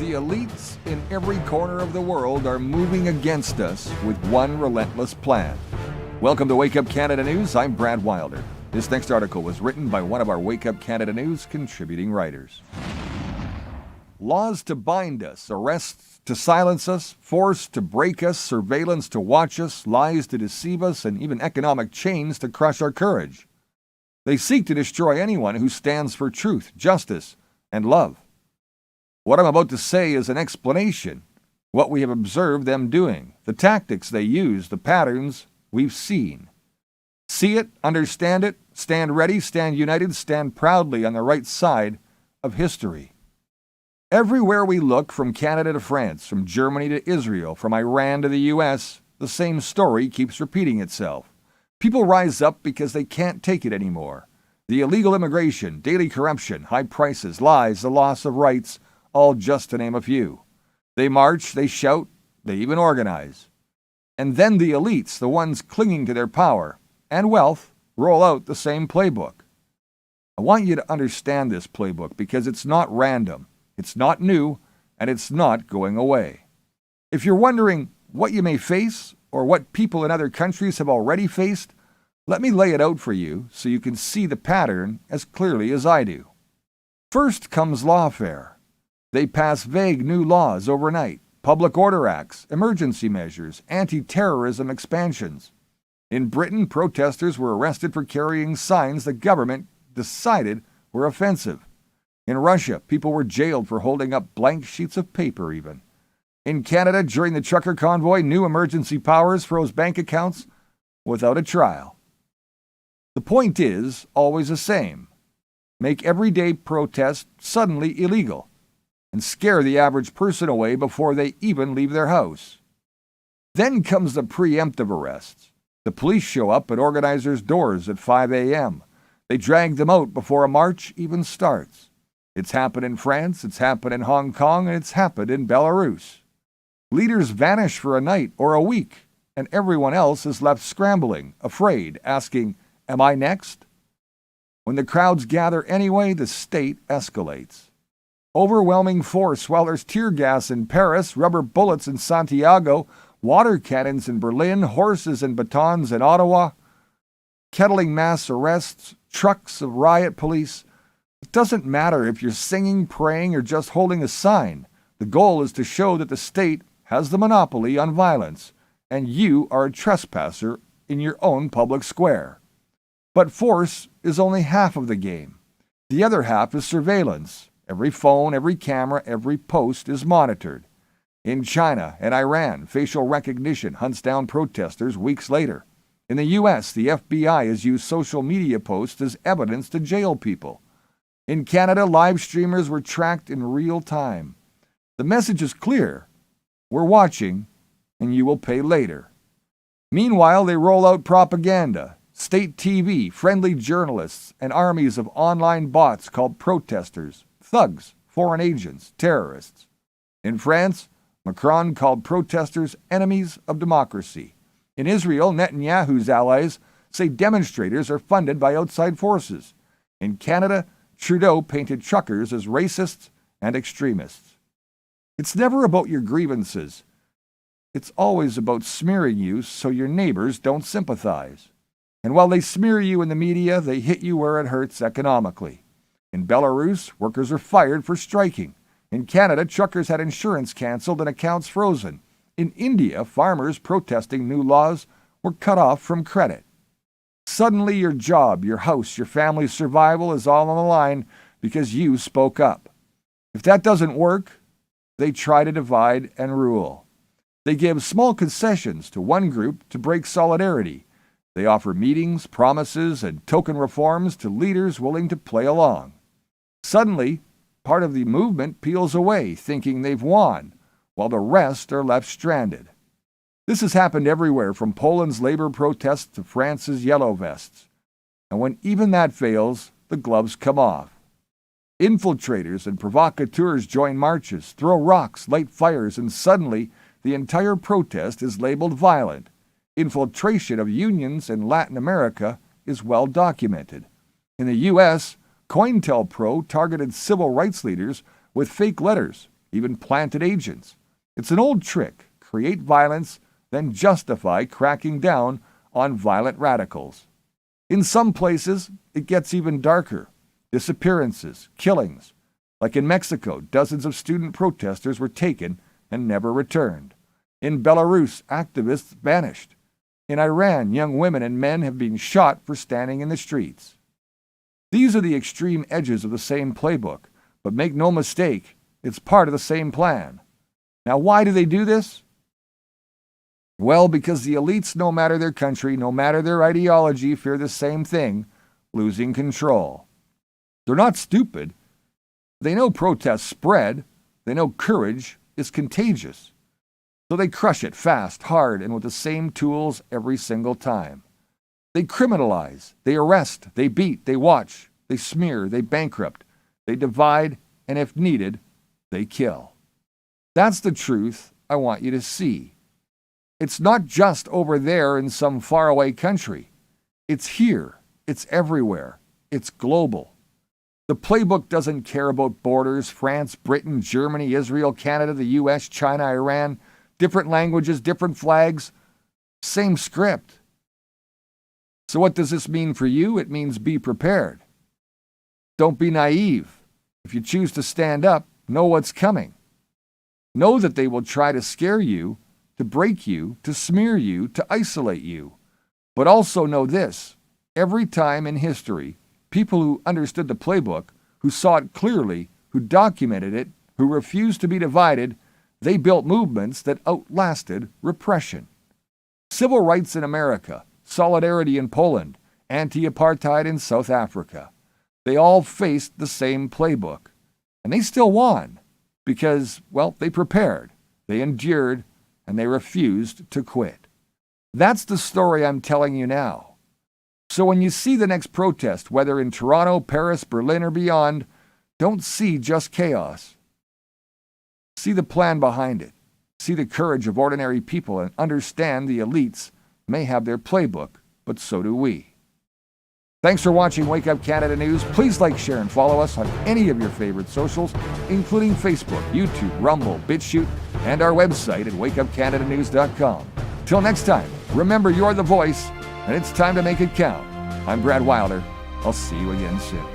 The elites in every corner of the world are moving against us with one relentless plan. Welcome to Wake Up Canada News. I'm Brad Wilder. This next article was written by one of our Wake Up Canada News contributing writers. Laws to bind us, arrests to silence us, force to break us, surveillance to watch us, lies to deceive us, and even economic chains to crush our courage. They seek to destroy anyone who stands for truth, justice, and love. What I'm about to say is an explanation, what we have observed them doing, the tactics they use, the patterns we've seen. See it, understand it, stand ready, stand united, stand proudly on the right side of history. Everywhere we look, from Canada to France, from Germany to Israel, from Iran to the U.S., the same story keeps repeating itself. People rise up because they can't take it anymore. The illegal immigration, daily corruption, high prices, lies, the loss of rights, all just to name a few. They march, they shout, they even organize. And then the elites, the ones clinging to their power and wealth, roll out the same playbook. I want you to understand this playbook because it's not random, it's not new, and it's not going away. If you're wondering what you may face or what people in other countries have already faced, let me lay it out for you so you can see the pattern as clearly as I do. First comes lawfare. They pass vague new laws overnight, public order acts, emergency measures, anti-terrorism expansions. In Britain, protesters were arrested for carrying signs the government decided were offensive. In Russia, people were jailed for holding up blank sheets of paper even. In Canada, during the trucker convoy, new emergency powers froze bank accounts without a trial. The point is always the same. Make everyday protest suddenly illegal and scare the average person away before they even leave their house. Then comes the preemptive arrests. The police show up at organizers' doors at 5 a.m. They drag them out before a march even starts. It's happened in France, it's happened in Hong Kong, and it's happened in Belarus. Leaders vanish for a night or a week, and everyone else is left scrambling, afraid, asking, "Am I next?" When the crowds gather anyway, the state escalates. Overwhelming force while there's tear gas in Paris, rubber bullets in Santiago, water cannons in Berlin, horses and batons in Ottawa, kettling mass arrests, trucks of riot police. It doesn't matter if you're singing, praying, or just holding a sign. The goal is to show that the state has the monopoly on violence, and you are a trespasser in your own public square. But force is only half of the game. The other half is surveillance. Every phone, every camera, every post is monitored. In China and Iran, facial recognition hunts down protesters weeks later. In the U.S., the FBI has used social media posts as evidence to jail people. In Canada, live streamers were tracked in real time. The message is clear. We're watching, and you will pay later. Meanwhile, they roll out propaganda. State TV, friendly journalists, and armies of online bots called protesters, thugs, foreign agents, terrorists. In France, Macron called protesters enemies of democracy. In Israel, Netanyahu's allies say demonstrators are funded by outside forces. In Canada, Trudeau painted truckers as racists and extremists. It's never about your grievances. It's always about smearing you so your neighbors don't sympathize. And while they smear you in the media, they hit you where it hurts economically. In Belarus, workers are fired for striking. In Canada, truckers had insurance canceled and accounts frozen. In India, farmers protesting new laws were cut off from credit. Suddenly your job, your house, your family's survival is all on the line because you spoke up. If that doesn't work, they try to divide and rule. They give small concessions to one group to break solidarity. They offer meetings, promises, and token reforms to leaders willing to play along. Suddenly, part of the movement peels away, thinking they've won, while the rest are left stranded. This has happened everywhere, from Poland's labor protests to France's yellow vests. And when even that fails, the gloves come off. Infiltrators and provocateurs join marches, throw rocks, light fires, and suddenly the entire protest is labeled violent. Infiltration of unions in Latin America is well documented. In the U.S., COINTELPRO targeted civil rights leaders with fake letters even planted agents. It's an old trick: create violence, then justify cracking down on violent radicals. In some places, it gets even darker. Disappearances, killings. Like in Mexico, dozens of student protesters were taken and never returned. In Belarus, activists vanished. In Iran, young women and men have been shot for standing in the streets. These are the extreme edges of the same playbook, but make no mistake, it's part of the same plan. Now, why do they do this? Well, because the elites, no matter their country, no matter their ideology, fear the same thing: losing control. They're not stupid. They know protests spread. They know courage is contagious. So they crush it fast, hard, and with the same tools every single time. They criminalize, they arrest, they beat, they watch, they smear, they bankrupt, they divide, and if needed, they kill. That's the truth I want you to see. It's not just over there in some faraway country. It's here. It's everywhere. It's global. The playbook doesn't care about borders: France, Britain, Germany, Israel, Canada, the US, China, Iran. Different languages, different flags, same script. So what does this mean for you? It means be prepared. Don't be naive. If you choose to stand up, know what's coming. Know that they will try to scare you, to break you, to smear you, to isolate you. But also know this: every time in history, people who understood the playbook, who saw it clearly, who documented it, who refused to be divided, they built movements that outlasted repression. Civil rights in America, solidarity in Poland, anti-apartheid in South Africa. They all faced the same playbook. And they still won because, well, they prepared, they endured, and they refused to quit. That's the story I'm telling you now. So when you see the next protest, whether in Toronto, Paris, Berlin, or beyond, don't see just chaos. See the plan behind it. See the courage of ordinary people, and understand the elites may have their playbook, but so do we. Thanks for watching Wake Up Canada News. Please like, share, and follow us on any of your favorite socials, including Facebook, YouTube, Rumble, BitChute, and our website at wakeupcanadanews.com. Till next time, remember you're the voice, and it's time to make it count. I'm Brad Wilder. I'll see you again soon.